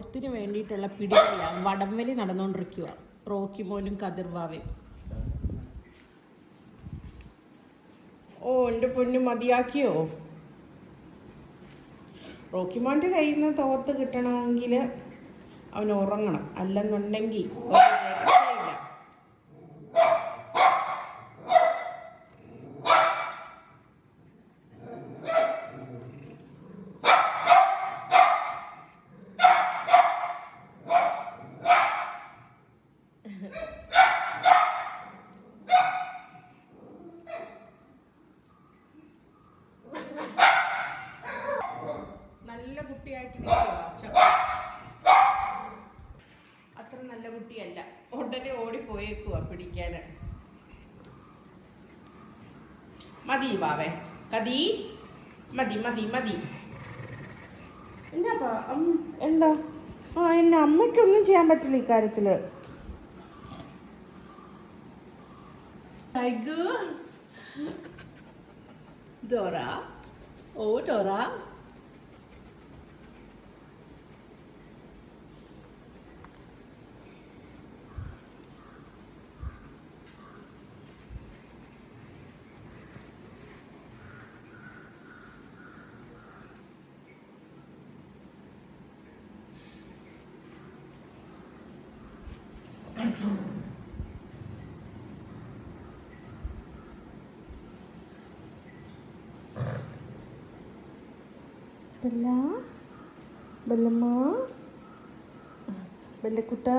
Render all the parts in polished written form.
ഫോർത്തിന് വേണ്ടിയിട്ടുള്ള പിടിയില്ല. വടംവലി നടന്നുകൊണ്ടിരിക്കുക റോക്കിമോനും കതിർവാവയും. ഓ എൻ്റെ പൊന്നു മതിയാക്കിയോ? റോക്കിമോൻ്റെ കയ്യിൽ നിന്ന് തോർത്ത് കിട്ടണമെങ്കിൽ അവൻ ഉറങ്ങണം, അല്ലെന്നുണ്ടെങ്കിൽ നല്ല കുട്ടിയായിട്ട് അത്ര നല്ല കുട്ടിയല്ല, ഉടനെ ഓടിപ്പോയേക്കുവാ പിടിക്കാൻ. മതി ബാവേ, കതി മതി മതി മതി. എന്താ എന്താ എന്നെ അമ്മയ്ക്കൊന്നും ചെയ്യാൻ പറ്റില്ല ഇക്കാര്യത്തില്. ഡോറ, ഓ ഡോറ, ബെല്ല, ബെല്ലമ്മ, ബെല്ലക്കുട്ട,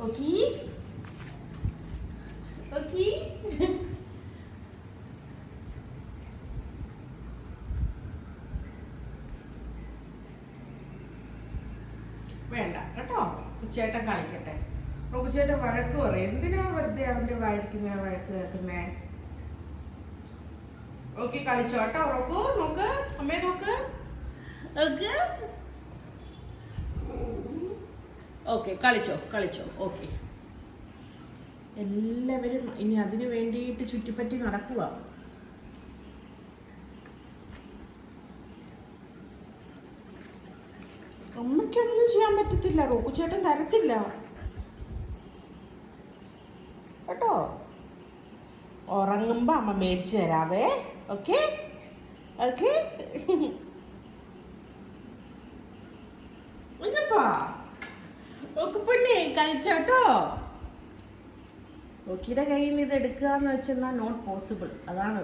ഓക്കി ഓക്കി. വേണ്ട കേട്ടോ, ചേട്ടൻ കളിക്കട്ടെ. ചേട്ടൻ വഴക്ക് പറയും. എന്തിനാ വെറുതെ അവന്റെ വായിരിക്കുന്ന വഴക്ക് കേൾക്കുന്നേ? ഓക്കെ കളിച്ചോ കേട്ടോ. റോക്കു നോക്ക്, അമ്മയെ നോക്ക്. ഓക്കെ കളിച്ചോ കളിച്ചോ. ഓക്കെ എല്ലാവരും ഇനി അതിനു വേണ്ടിയിട്ട് ചുറ്റിപ്പറ്റി നടക്കുക. അമ്മയ്ക്കൊന്നും ചെയ്യാൻ പറ്റത്തില്ല, റോക്കു ചേട്ടൻ തരത്തില്ല കേട്ടോ. ഉറങ്ങുമ്പോ അമ്മ മേടിച്ചു തരാവേ. Okay okay. ഓക്കെ പൊന്നെ കളിച്ചോട്ടോ. ഓക്കിയുടെ കയ്യിൽ നിന്ന് ഇത് എടുക്കുക എന്ന് വെച്ചാൽ നോട്ട് പോസിബിൾ. അതാണ്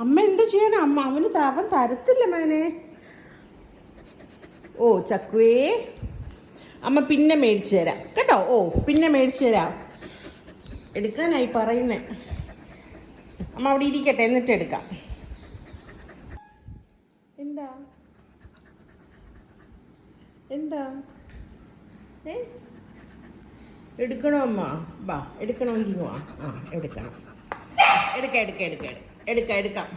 അമ്മ എന്ത് ചെയ്യണം? അമ്മ അവൻ തരത്തില്ല മോനെ. ഓ ചക്കുവേ, അമ്മ പിന്നെ മേടിച്ചു തരാം കേട്ടോ. ഓ പിന്നെ മേടിച്ചു തരാം. എടുക്കാനായി പറയുന്നേ. അമ്മ അവിടെ ഇരിക്കട്ടെ, എന്നിട്ട് എടുക്കാം. എന്താ എന്താ എടുക്കണോ അമ്മ? ബാ എടുക്കണമെങ്കിൽ ആ എടുക്കണം. എടുക്കാം എടുക്കാം എടുക്കാം എടുക്കാം എടുക്കാം.